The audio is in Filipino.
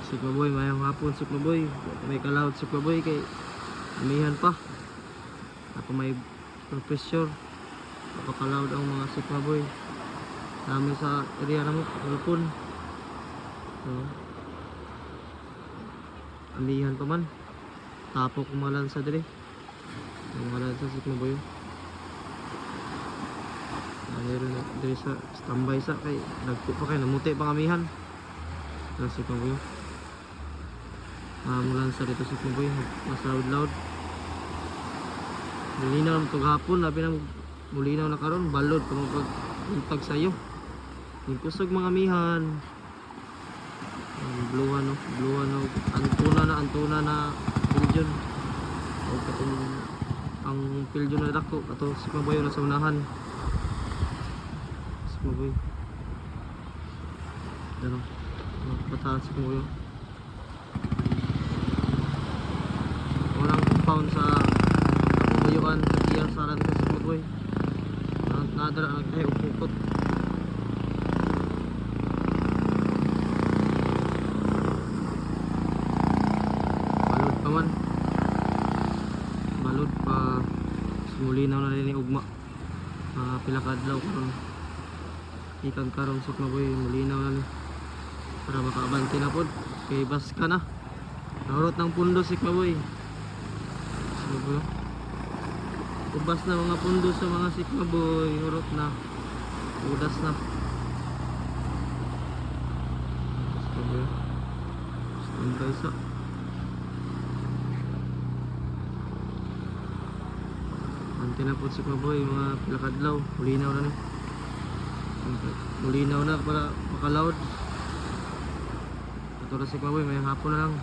Sigma boy, mayang hapon Sigma boy. May kalawad Sigma boy kay amihan pa. Ako may professor. Napakalawad ang mga Sigma boy. Namin sa area na mo, Ulpon. So, amihan pa man. Tapok umalan sa dire. Umalan sa Sigma boy. Meron na dire sa standby sa kay nagpo pa kay namuti pang amihan. Sa Sigma boy. Mulan sa dito Sigma boy, mas loud. Mulinaw na itong hapon, labi na mulinaw na karon, balod kung pag sayo. Yung kusog mga amihan. Bluhan no, antuna na piljon. O katong ang piljon na dako, ato Sigma boy na sa unahan. Sigma boy. Ano? Batahan Sigma boy. Walang compound sa buyuan sa iyang saran ka Sigma boy. Nadara nagtayo pukot. Balod pa simulinaw na rin ni ugma. Pila ka adlaw karon. Ikan karon Sigma boy mulinaw na ni. Para makaabanti na pod kay bas ka na. Nahurot ng pundo Sigma boy. Sigma boy. Ubas na mga pundo sa mga Sigma boy, hurot na. Udas na. Sigma boy. Standby sa. Ante na po Sigma boy, mga pilakadlaw, mulinaw na ni. Mulinaw na para makalaod. Ito na Sigma boy, may hapon na lang.